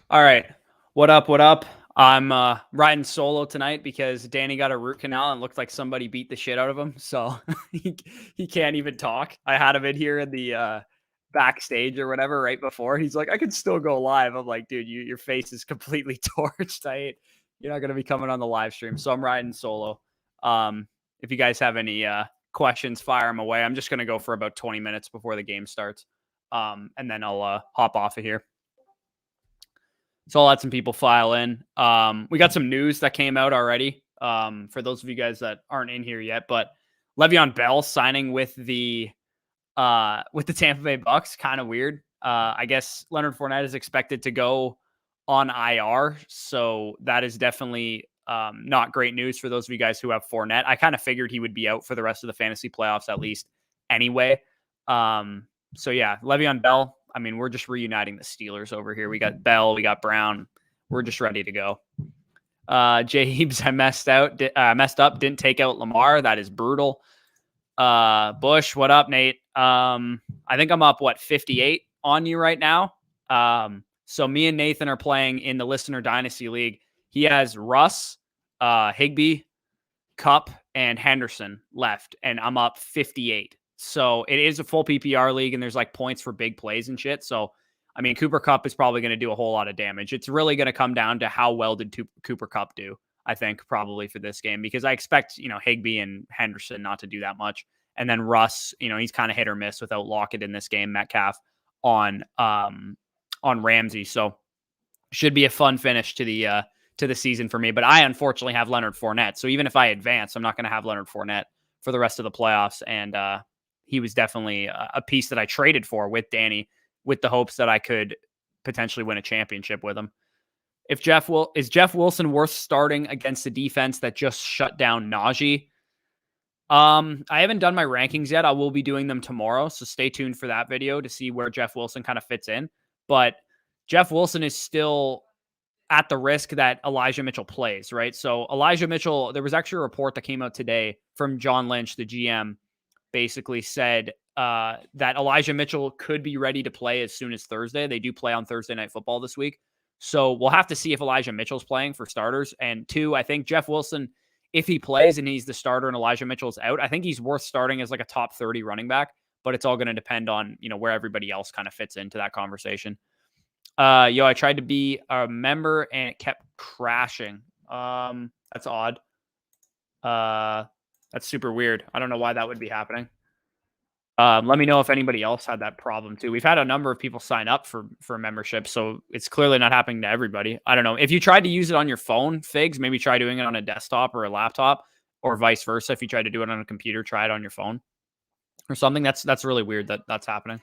All right. What up? What up? I'm riding solo tonight because Danny got a root canal and looked like somebody beat the shit out of him. So he can't even talk. I had him in here in the backstage or whatever right before. He's like, I can still go live. I'm like, dude, your face is completely torched. You're not going to be coming on the live stream. So I'm riding solo. If you guys have any questions, fire them away. I'm just going to go for about 20 minutes before the game starts. And then I'll hop off of here. So I'll let some people file in. We got some news that came out already. For those of you guys that aren't in here yet, but Le'Veon Bell signing with the Tampa Bay Bucks, kind of weird. I guess Leonard Fournette is expected to go on IR, so that is definitely not great news for those of you guys who have Fournette. I kind of figured he would be out for the rest of the fantasy playoffs at least anyway. So yeah, Le'Veon Bell. I mean, we're just reuniting the Steelers over here. We got Bell, we got Brown. We're just ready to go. Jay Heebs, I messed up. Didn't take out Lamar. That is brutal. Bush, what up, Nate? I think I'm up 58 on you right now. So me and Nathan are playing in the Listener Dynasty League. He has Russ, Higbee, Cup, and Henderson left, and I'm up 58. So it is a full PPR league, and there's like points for big plays and shit. So, I mean, Cooper Kupp is probably going to do a whole lot of damage. It's really going to come down to how well did Cooper Kupp do, I think, probably for this game, because I expect, Higbee and Henderson not to do that much. And then Russ, he's kind of hit or miss without Lockett in this game, Metcalf on Ramsey. So should be a fun finish to the season for me. But I unfortunately have Leonard Fournette. So even if I advance, I'm not going to have Leonard Fournette for the rest of the playoffs. And he was definitely a piece that I traded for with Danny, with the hopes that I could potentially win a championship with him. Is Jeff Wilson worth starting against a defense that just shut down Najee? I haven't done my rankings yet. I will be doing them tomorrow, so stay tuned for that video to see where Jeff Wilson kind of fits in. But Jeff Wilson is still at the risk that Elijah Mitchell plays, right? So Elijah Mitchell, there was actually a report that came out today from John Lynch, the GM, basically said that Elijah Mitchell could be ready to play as soon as Thursday. They do play on Thursday Night Football this week. So we'll have to see if Elijah Mitchell's playing for starters. And two, I think Jeff Wilson, if he plays and he's the starter and Elijah Mitchell's out, I think he's worth starting as like a top 30 running back, but it's all going to depend on, where everybody else kind of fits into that conversation. I tried to be a member and it kept crashing. That's odd. That's super weird. I don't know why that would be happening. Let me know if anybody else had that problem too. We've had a number of people sign up for membership, so it's clearly not happening to everybody. I don't know. If you tried to use it on your phone, Figs, maybe try doing it on a desktop or a laptop, or vice versa. If you try to do it on a computer, try it on your phone or something. That's really weird that that's happening.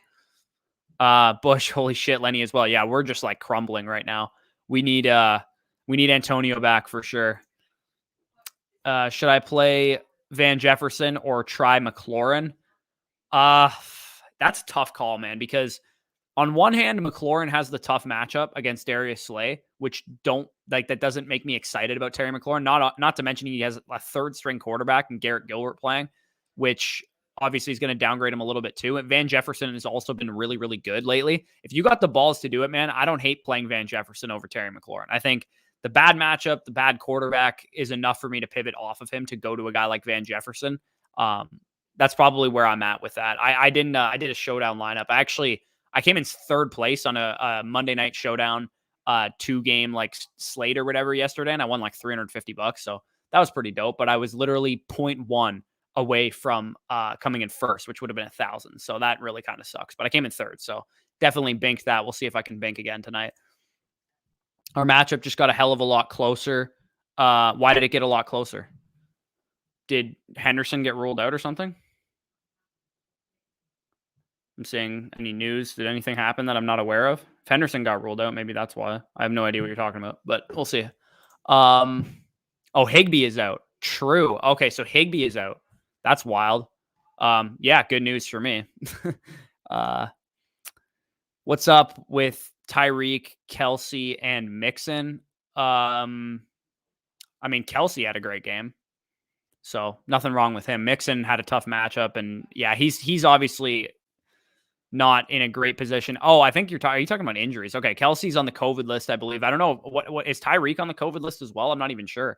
Bush, holy shit, Lenny as well. Yeah, we're just like crumbling right now. We need Antonio back for sure. Should I play Van Jefferson or try McLaurin? That's a tough call, man, because on one hand, McLaurin has the tough matchup against Darius Slay, which that doesn't make me excited about Terry McLaurin. Not to mention he has a third string quarterback and Garrett Gilbert playing, which obviously is going to downgrade him a little bit too. And Van Jefferson has also been really, really good lately. If you got the balls to do it, man, I don't hate playing Van Jefferson over Terry McLaurin. I think the bad matchup, the bad quarterback is enough for me to pivot off of him to go to a guy like Van Jefferson. That's probably where I'm at with that. I did a showdown lineup. I came in third place on a Monday night showdown, 2-game like slate or whatever yesterday. And I won like $350. So that was pretty dope, but I was literally 0.1 away from coming in first, which would have been 1,000. So that really kind of sucks, but I came in third. So definitely bank that. We'll see if I can bank again tonight. Our matchup just got a hell of a lot closer. Why did it get a lot closer? Did Henderson get ruled out or something? I'm seeing any news. Did anything happen that I'm not aware of? If Henderson got ruled out, maybe that's why. I have no idea what you're talking about, but we'll see. Higbee is out. True. Okay, so Higbee is out. That's wild. Yeah, good news for me. What's up with Tyreek, Kelsey, and Mixon? Kelsey had a great game, so nothing wrong with him. Mixon had a tough matchup, and yeah, he's obviously not in a great position. Oh, I think are you talking about injuries? Okay, Kelsey's on the COVID list, I believe. I don't know what is Tyreek on the COVID list as well. I'm not even sure.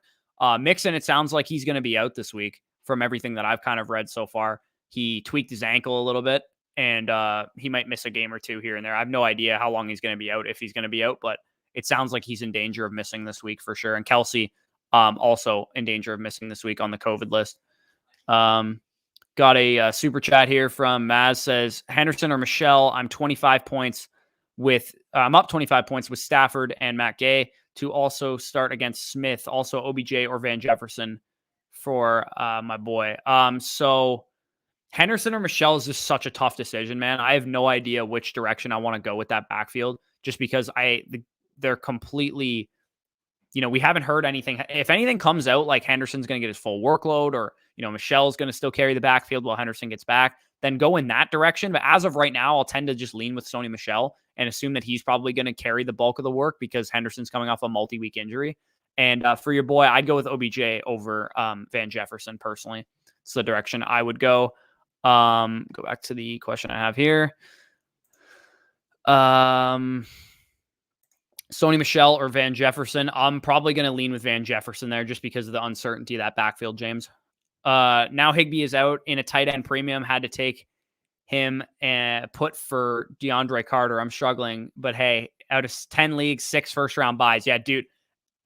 Mixon, it sounds like he's going to be out this week from everything that I've kind of read so far. He tweaked his ankle a little bit, and he might miss a game or two here and there. I have no idea how long he's going to be out, if he's going to be out, but it sounds like he's in danger of missing this week for sure. And Kelsey, also in danger of missing this week on the COVID list. Got a super chat here from Maz, says Henderson or Michelle. I'm 25 points with I'm up 25 points with Stafford and Matt Gay to also start against Smith. Also OBJ or Van Jefferson for my boy. So Henderson or Michelle is just such a tough decision, man. I have no idea which direction I want to go with that backfield, just because they're completely, we haven't heard anything. If anything comes out like Henderson's going to get his full workload, or, Michelle's going to still carry the backfield while Henderson gets back, then go in that direction. But as of right now, I'll tend to just lean with Sony Michel and assume that he's probably going to carry the bulk of the work because Henderson's coming off a multi-week injury. And for your boy, I'd go with OBJ over Van Jefferson personally. It's the direction I would go. Go back to the question I have here. Sony Michel or Van Jefferson. I'm probably going to lean with Van Jefferson there just because of the uncertainty of that backfield, James. Now Higbee is out in a tight end premium. Had to take him and put for DeAndre Carter. I'm struggling, but hey, out of 10 leagues, 6 first-round buys. Yeah, dude,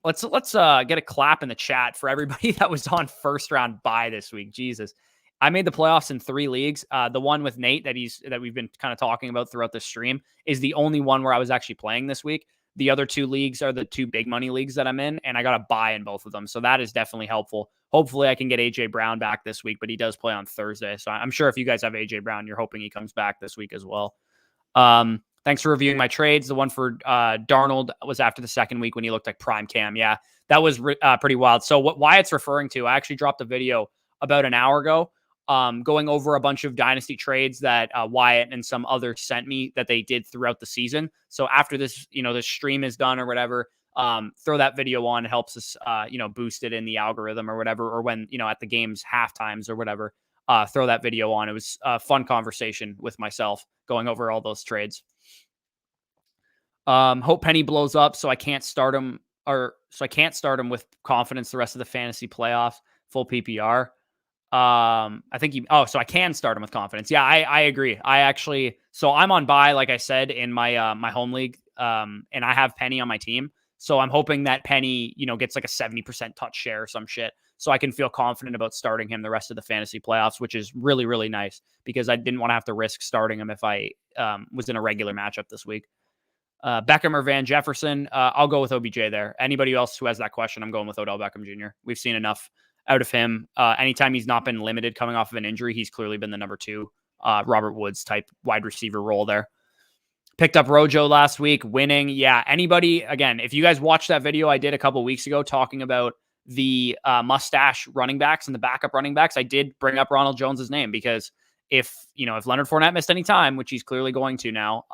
let's get a clap in the chat for everybody that was on first-round buy this week. Jesus. I made the playoffs in 3 leagues. The one with Nate that we've been kind of talking about throughout the stream is the only one where I was actually playing this week. The other 2 leagues are the 2 big money leagues that I'm in, and I got a buy in both of them. So that is definitely helpful. Hopefully I can get AJ Brown back this week, but he does play on Thursday. So I'm sure if you guys have AJ Brown, you're hoping he comes back this week as well. Thanks for reviewing my trades. The one for Darnold was after the second week when he looked like prime cam. Yeah, that was pretty wild. So what Wyatt's referring to, I actually dropped a video about an hour ago going over a bunch of dynasty trades that Wyatt and some others sent me that they did throughout the season. So after this, this stream is done or whatever, throw that video on. It helps us, boost it in the algorithm or whatever, or when, at the game's half times or whatever, throw that video on. It was a fun conversation with myself going over all those trades. Hope Penny blows up so I can't start him with confidence the rest of the fantasy playoffs, full PPR. So I can start him with confidence. Yeah, I agree. So I'm on bye, like I said, in my my home league, and I have Penny on my team. So I'm hoping that Penny, gets like a 70% touch share or some shit, so I can feel confident about starting him the rest of the fantasy playoffs, which is really, really nice because I didn't want to have to risk starting him if I was in a regular matchup this week. Beckham or Van Jefferson, I'll go with OBJ there. Anybody else who has that question, I'm going with Odell Beckham Jr. We've seen enough out of him. Anytime he's not been limited coming off of an injury, he's clearly been the number 2 Robert Woods type wide receiver role there. Picked up Rojo last week, winning. Yeah, anybody, again, if you guys watched that video I did a couple weeks ago talking about the mustache running backs and the backup running backs, I did bring up Ronald Jones's name because if Leonard Fournette missed any time, which he's clearly going to now,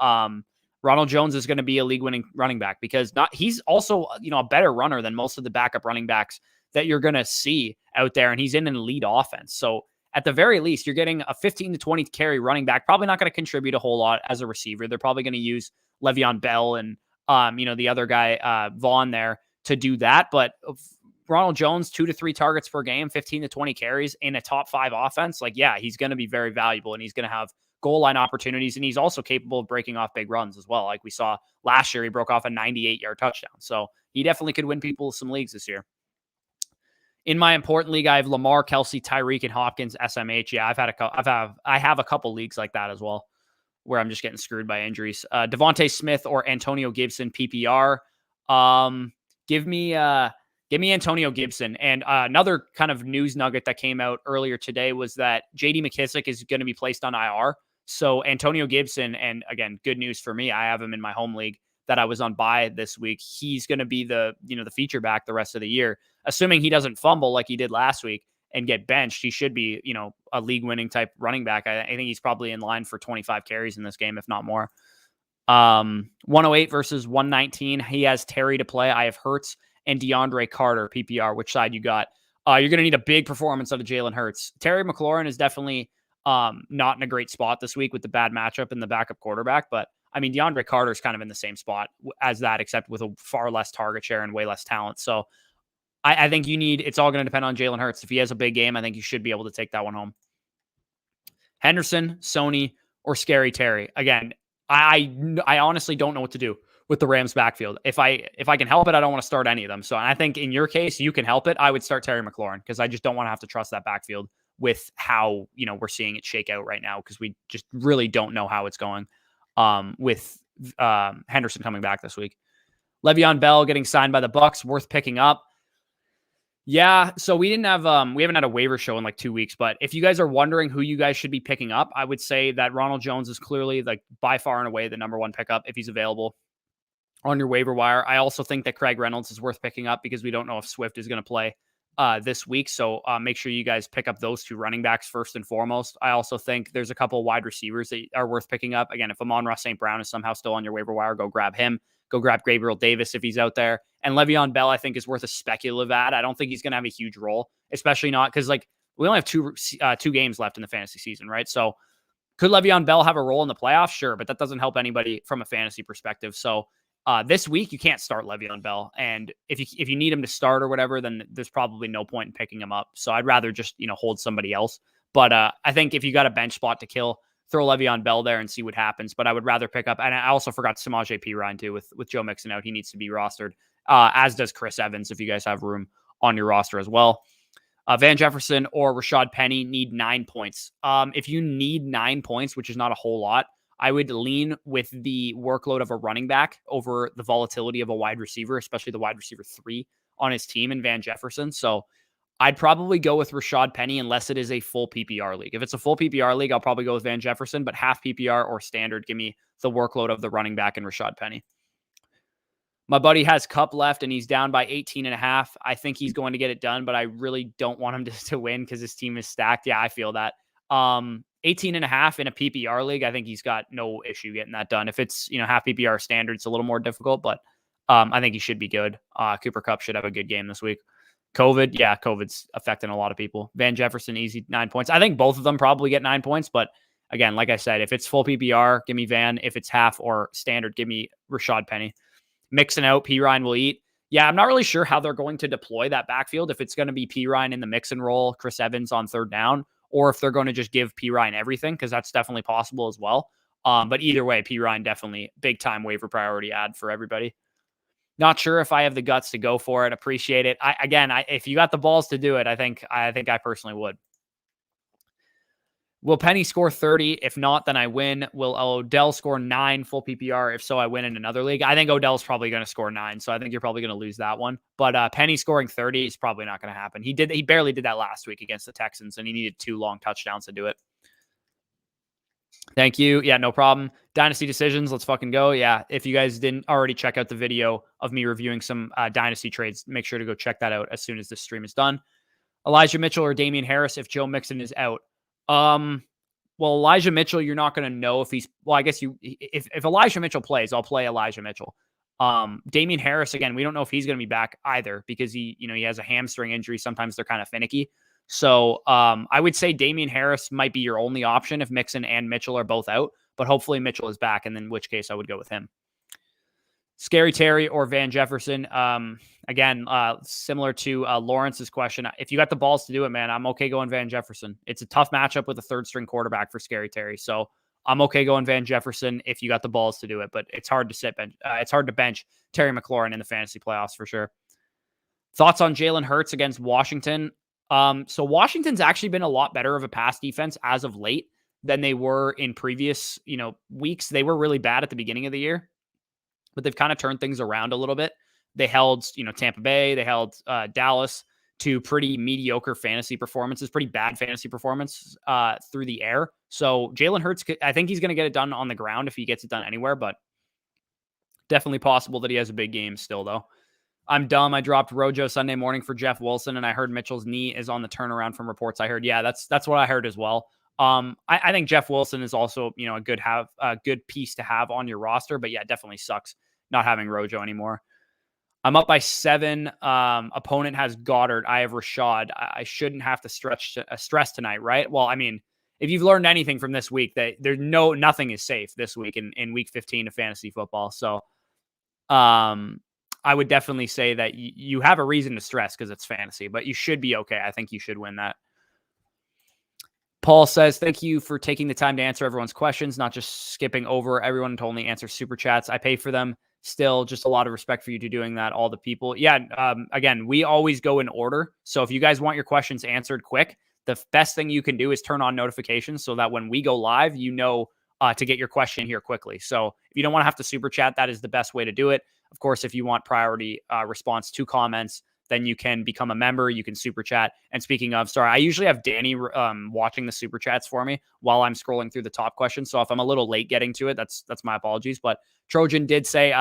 Ronald Jones is going to be a league-winning running back because he's also, a better runner than most of the backup running backs that you're going to see out there, and he's in an elite offense. So at the very least, you're getting a 15 to 20 carry running back, probably not going to contribute a whole lot as a receiver. They're probably going to use Le'Veon Bell and, the other guy, Vaughn there to do that. But Ronald Jones, 2 to 3 targets per game, 15 to 20 carries in a top 5 offense. He's going to be very valuable, and he's going to have goal line opportunities. And he's also capable of breaking off big runs as well. Like we saw last year, he broke off a 98-yard touchdown. So he definitely could win people some leagues this year. In my important league, I have Lamar, Kelsey, Tyreek, and Hopkins, SMH. Yeah, I have a couple leagues like that as well, where I'm just getting screwed by injuries. Devontae Smith or Antonio Gibson, PPR. Give me Antonio Gibson. And another kind of news nugget that came out earlier today was that J.D. McKissick is going to be placed on IR. So Antonio Gibson, and again, good news for me, I have him in my home league that I was on bye this week. He's going to be the feature back the rest of the year, assuming he doesn't fumble like he did last week and get benched. He should be, a league-winning type running back. I think he's probably in line for 25 carries in this game, if not more. 108 versus 119. He has Terry to play. I have Hurts and DeAndre Carter, PPR. Which side you got? You're going to need a big performance out of Jalen Hurts. Terry McLaurin is definitely Not in a great spot this week with the bad matchup and the backup quarterback. But I mean, DeAndre Carter's kind of in the same spot as that, except with a far less target share and way less talent. So I think it's all going to depend on Jalen Hurts. If he has a big game, I think you should be able to take that one home. Henderson, Sony, or Scary Terry. Again, I honestly don't know what to do with the Rams backfield. If I can help it, I don't want to start any of them. So I think in your case, you can help it. I would start Terry McLaurin because I just don't want to have to trust that backfield with how, we're seeing it shake out right now because we just really don't know how it's going with Henderson coming back this week. Le'Veon Bell getting signed by the Bucs, worth picking up. Yeah, so we haven't had a waiver show in like 2 weeks, but if you guys are wondering who you guys should be picking up, I would say that Ronald Jones is clearly like by far and away the number one pickup if he's available on your waiver wire. I also think that Craig Reynolds is worth picking up because we don't know if Swift is going to play this week. So make sure you guys pick up those two running backs first and foremost. I also think there's a couple of wide receivers that are worth picking up. Again, if Amon-Ra St. Brown is somehow still on your waiver wire, go grab him. Go grab Gabriel Davis if he's out there. And Le'Veon Bell, I think, is worth a speculative add. I don't think he's going to have a huge role, especially not because like we only have two games left in the fantasy season, right? So could Le'Veon Bell have a role in the playoffs? Sure, but that doesn't help anybody from a fantasy perspective. So this week you can't start Le'Veon Bell, and if you need him to start or whatever, then there's probably no point in picking him up. So I'd rather just hold somebody else. But I think if you got a bench spot to kill, throw Le'Veon Bell there and see what happens. But I would rather pick up, and I also forgot Samaje Perine too with Joe Mixon out. He needs to be rostered, as does Chris Evans if you guys have room on your roster as well. Van Jefferson or Rashad Penny need 9 points. If you need 9 points, which is not a whole lot, I would lean with the workload of a running back over the volatility of a wide receiver, especially the wide receiver 3 on his team in Van Jefferson. So I'd probably go with Rashad Penny unless it is a full PPR league. If it's a full PPR league, I'll probably go with Van Jefferson, but half PPR or standard, give me the workload of the running back and Rashad Penny. My buddy has Cup left and he's down by 18.5. I think he's going to get it done, but I really don't want him to win because his team is stacked. Yeah, I feel that. 18.5 in a PPR league, I think he's got no issue getting that done. If it's, half PPR standard, it's a little more difficult, but I think he should be good. Cooper Kupp should have a good game this week. COVID's affecting a lot of people. Van Jefferson, easy 9 points. I think both of them probably get 9 points, but again, like I said, if it's full PPR, give me Van. If it's half or standard, give me Rashad Penny. Mixon out, Perine will eat. Yeah, I'm not really sure how they're going to deploy that backfield. If it's going to be Perine in the Mixon role, Chris Evans on third down, or if they're going to just give Perine everything, because that's definitely possible as well. But either way, Perine definitely big time waiver priority add for everybody. Not sure if I have the guts to go for it. Appreciate it. If you got the balls to do it, I think I personally would. Will Penny score 30? If not, then I win. Will Odell score 9 full PPR? If so, I win in another league. I think Odell's probably going to score 9, so I think you're probably going to lose that one. But Penny scoring 30 is probably not going to happen. He barely did that last week against the Texans, and he needed 2 long touchdowns to do it. Thank you. Yeah, no problem. Dynasty decisions. Let's fucking go. Yeah. If you guys didn't already check out the video of me reviewing some dynasty trades, make sure to go check that out as soon as this stream is done. Elijah Mitchell or Damian Harris if Joe Mixon is out. Well, Elijah Mitchell, you're not going to know if he's, well, I guess if Elijah Mitchell plays, I'll play Elijah Mitchell. Damian Harris, again, we don't know if he's going to be back either because he has a hamstring injury. Sometimes they're kind of finicky. So I would say Damian Harris might be your only option if Mixon and Mitchell are both out, but hopefully Mitchell is back, and in which case I would go with him. Scary Terry or Van Jefferson. Again, similar to Lawrence's question, if you got the balls to do it, man, I'm okay going Van Jefferson. It's a tough matchup with a third string quarterback for Scary Terry. So I'm okay going Van Jefferson if you got the balls to do it, but it's hard to it's hard to bench Terry McLaurin in the fantasy playoffs for sure. Thoughts on Jalen Hurts against Washington? So Washington's actually been a lot better of a pass defense as of late than they were in previous, weeks. They were really bad at the beginning of the year, but they've kind of turned things around a little bit. They held, Tampa Bay, they held Dallas to pretty mediocre fantasy performances, pretty bad fantasy performance through the air. So Jalen Hurts, I think he's going to get it done on the ground if he gets it done anywhere, but definitely possible that he has a big game still though. I'm dumb. I dropped Rojo Sunday morning for Jeff Wilson, and I heard Mitchell's knee is on the turnaround from reports I heard. Yeah, that's what I heard as well. I think Jeff Wilson is also, a good piece to have on your roster, but yeah, it definitely sucks not having Rojo anymore. I'm up by 7. Opponent has Goddard. I have Rashad. I shouldn't have to stress tonight, right? Well, I mean, if you've learned anything from this week, that nothing is safe this week in week 15 of fantasy football. So I would definitely say that you have a reason to stress because it's fantasy, but you should be okay. I think you should win that. Paul says, thank you for taking the time to answer everyone's questions, not just skipping over everyone to only answer super chats. I pay for them. Still, just a lot of respect for you to doing that, all the people. Yeah, again, we always go in order. So if you guys want your questions answered quick, the best thing you can do is turn on notifications so that when we go live, you know to get your question here quickly. So if you don't want to have to super chat, that is the best way to do it. Of course, if you want priority response to comments, then you can become a member. You can super chat. And speaking of, sorry, I usually have Danny watching the super chats for me while I'm scrolling through the top questions. So if I'm a little late getting to it, that's my apologies. But Trojan did say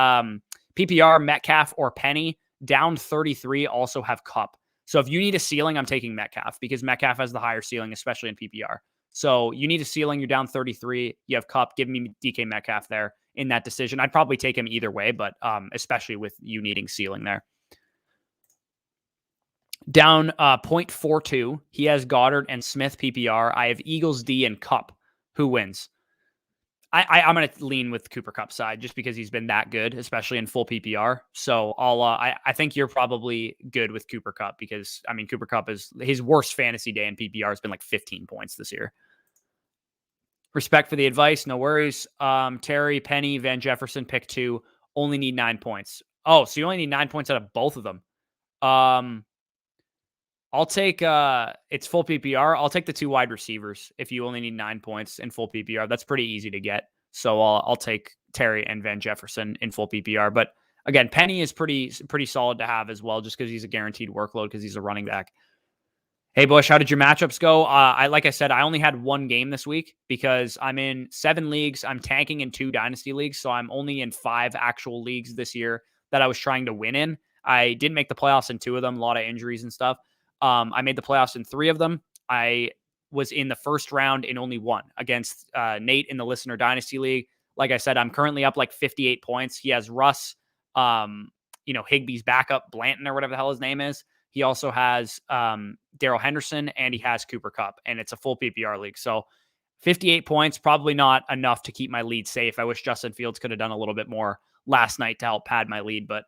PPR, Metcalf, or Penny down 33 also have Cup. So if you need a ceiling, I'm taking Metcalf because Metcalf has the higher ceiling, especially in PPR. So you need a ceiling. You're down 33. You have Cup. Give me DK Metcalf there in that decision. I'd probably take him either way, but especially with you needing ceiling there. Down 0.42. He has Goddard and Smith PPR. I have Eagles D and Cup. Who wins? I'm going to lean with Cooper Kupp side just because he's been that good, especially in full PPR. So I think you're probably good with Cooper Kupp because, I mean, Cooper Kupp is his worst fantasy day in PPR has been like 15 points this year. Respect for the advice. No worries. Terry, Penny, Van Jefferson, pick 2. Only need 9 points. Oh, so you only need 9 points out of both of them. I'll take it's full PPR. I'll take the 2 wide receivers if you only need 9 points in full PPR. That's pretty easy to get. So I'll take Terry and Van Jefferson in full PPR. But again, Penny is pretty solid to have as well, just because he's a guaranteed workload because he's a running back. Hey Bush, how did your matchups go? Like I said, I only had 1 game this week because I'm in 7 leagues. I'm tanking in 2 dynasty leagues, so I'm only in 5 actual leagues this year that I was trying to win in. I didn't make the playoffs in 2 of them, a lot of injuries and stuff. I made the playoffs in 3 of them. I was in the first round in only 1 against Nate in the Listener Dynasty League. Like I said, I'm currently up like 58 points. He has Russ, Higbee's backup, Blanton or whatever the hell his name is. He also has Darrell Henderson and he has Cooper Kupp, and it's a full PPR league. So 58 points, probably not enough to keep my lead safe. I wish Justin Fields could have done a little bit more last night to help pad my lead, but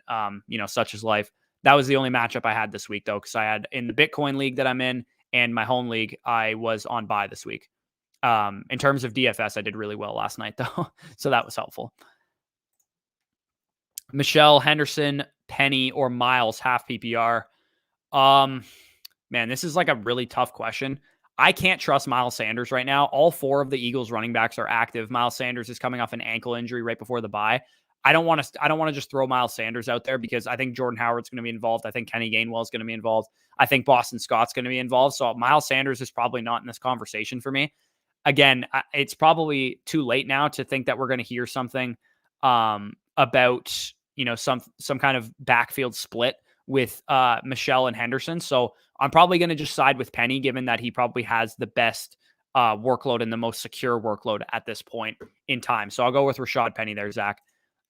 such is life. That was the only matchup I had this week, though, because I had in the Bitcoin league that I'm in and my home league, I was on bye this week. In terms of DFS, I did really well last night, though, so that was helpful. Michelle, Henderson, Penny, or Miles, half PPR. Man, this is like a really tough question. I can't trust Miles Sanders right now. All 4 of the Eagles running backs are active. Miles Sanders is coming off an ankle injury right before the bye. I don't want to just throw Miles Sanders out there because I think Jordan Howard's going to be involved. I think Kenny Gainwell is going to be involved. I think Boston Scott's going to be involved. So Miles Sanders is probably not in this conversation for me. Again, it's probably too late now to think that we're going to hear something about some kind of backfield split with Michelle and Henderson. So I'm probably going to just side with Penny, given that he probably has the best workload and the most secure workload at this point in time. So I'll go with Rashad Penny there, Zach.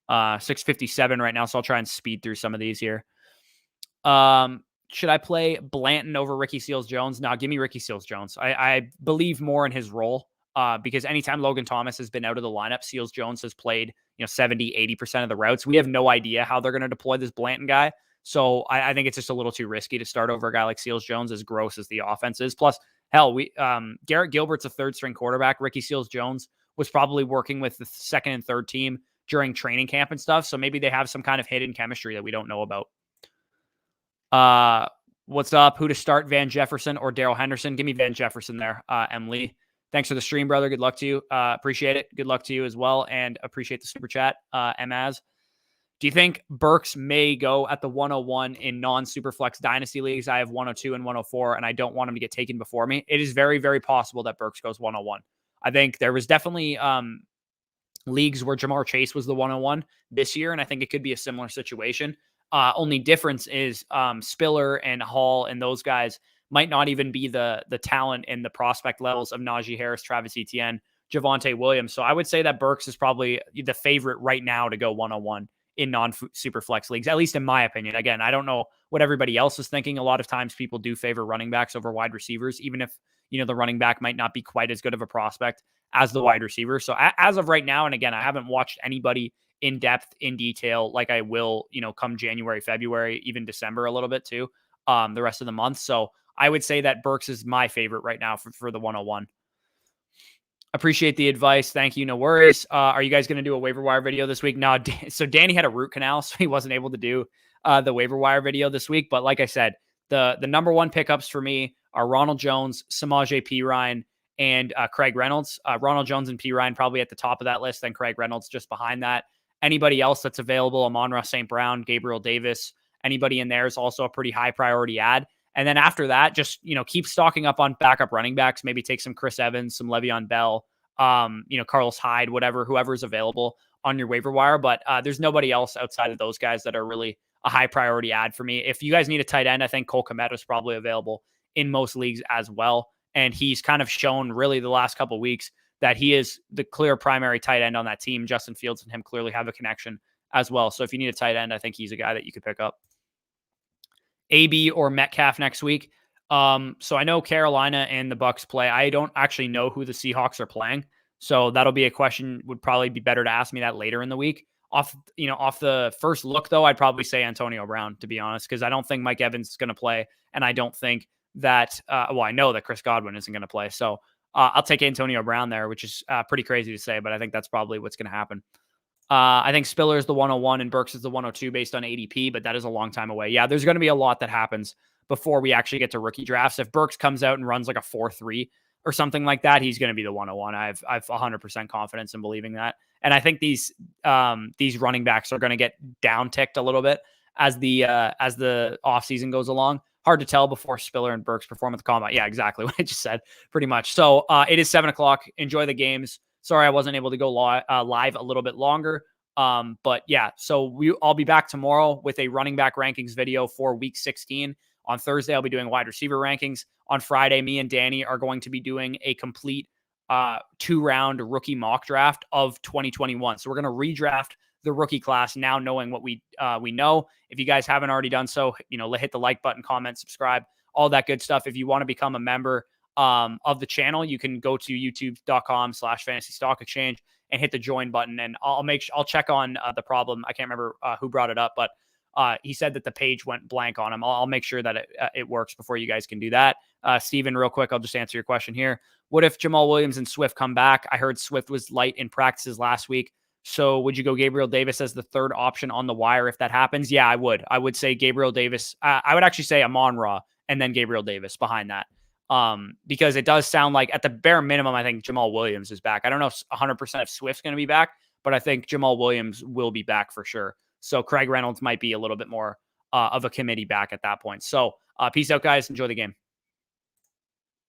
657 right now, so I'll try and speed through some of these here. Should I play Blanton over Ricky Seals-Jones? No, give me Ricky Seals-Jones. I believe more in his role because anytime Logan Thomas has been out of the lineup, Seals-Jones has played 70, 80% of the routes. We have no idea how they're going to deploy this Blanton guy. So I think it's just a little too risky to start over a guy like Seals-Jones, as gross as the offense is. Plus, hell, Garrett Gilbert's a 3rd-string quarterback. Ricky Seals-Jones was probably working with the 2nd and 3rd team during training camp and stuff. So maybe they have some kind of hidden chemistry that we don't know about. What's up? Who to start, Van Jefferson or Darrell Henderson? Give me Van Jefferson there, Emily. Thanks for the stream, brother. Good luck to you. Appreciate it. Good luck to you as well. And appreciate the super chat, Maz. Do you think Burks may go at the 101 in non-Superflex dynasty leagues? I have 102 and 104, and I don't want him to get taken before me. It is very, very possible that Burks goes 101. I think there was definitely leagues where Jamar Chase was the 101 this year, and I think it could be a similar situation. Only difference is Spiller and Hall and those guys might not even be the talent and the prospect levels of Najee Harris, Travis Etienne, Javonte Williams. So I would say that Burks is probably the favorite right now to go 101 in non-super flex leagues, at least in my opinion. Again, I don't know what everybody else is thinking. A lot of times people do favor running backs over wide receivers, even if, the running back might not be quite as good of a prospect as the wide receiver. So as of right now, and again, I haven't watched anybody in depth, in detail, like I will, come January, February, even December a little bit too, the rest of the month. So I would say that Burks is my favorite right now for the 101. Appreciate the advice. Thank you. No worries. Are you guys going to do a waiver wire video this week? No. So Danny had a root canal, so he wasn't able to do the waiver wire video this week. But like I said, the number one pickups for me are Ronald Jones, Samaje Perine, and Craig Reynolds. Ronald Jones and Perine probably at the top of that list, then Craig Reynolds just behind that. Anybody else that's available, Amon-Ra St. Brown, Gabriel Davis, anybody in there is also a pretty high priority add. And then after that, just, keep stocking up on backup running backs. Maybe take some Chris Evans, some Le'Veon Bell, Carlos Hyde, whoever's available on your waiver wire. But there's nobody else outside of those guys that are really a high priority add for me. If you guys need a tight end, I think Cole Kmet is probably available in most leagues as well. And he's kind of shown really the last couple of weeks that he is the clear primary tight end on that team. Justin Fields and him clearly have a connection as well. So if you need a tight end, I think he's a guy that you could pick up. AB or Metcalf next week. So I know Carolina and the Bucks play. I don't actually know who the Seahawks are playing. So that'll be a question, would probably be better to ask me that later in the week. Off the first look though, I'd probably say Antonio Brown, to be honest, because I don't think Mike Evans is going to play. And I don't think that, I know that Chris Godwin isn't going to play. So I'll take Antonio Brown there, which is pretty crazy to say, but I think that's probably what's going to happen. I think Spiller is the 101 and Burks is the 102 based on ADP, but that is a long time away. Yeah, there's going to be a lot that happens before we actually get to rookie drafts. If Burks comes out and runs like a 4.3 or something like that, he's going to be the 101. I've 100% confidence in believing that. And I think these running backs are going to get down ticked a little bit as the offseason goes along. Hard to tell before Spiller and Burks perform at the combine. Yeah, exactly what I just said, pretty much. So it is 7:00. Enjoy the games. Sorry, I wasn't able to go live a little bit longer. But yeah, so I'll be back tomorrow with a running back rankings video for week 16. On Thursday, I'll be doing wide receiver rankings. On Friday, me and Danny are going to be doing a complete 2-round rookie mock draft of 2021. So we're going to redraft the rookie class now, knowing what we know. If you guys haven't already done so, hit the like button, comment, subscribe, all that good stuff. If you want to become a member of the channel, you can go to youtube.com/fantasy stock exchange and hit the join button. And I'll check on the problem. I can't remember who brought it up, but he said that the page went blank on him. I'll make sure that it works before you guys can do that. Steven, real quick, I'll just answer your question here. What if Jamal Williams and Swift come back? I heard Swift was light in practices last week. So would you go Gabriel Davis as the third option on the wire if that happens? Yeah, I would. I would say Gabriel Davis. I would actually say Amon-Ra and then Gabriel Davis behind that. Because it does sound like at the bare minimum, I think Jamal Williams is back. I don't know if 100% if Swift's going to be back, but I think Jamal Williams will be back for sure. So Craig Reynolds might be a little bit more of a committee back at that point. So peace out, guys. Enjoy the game.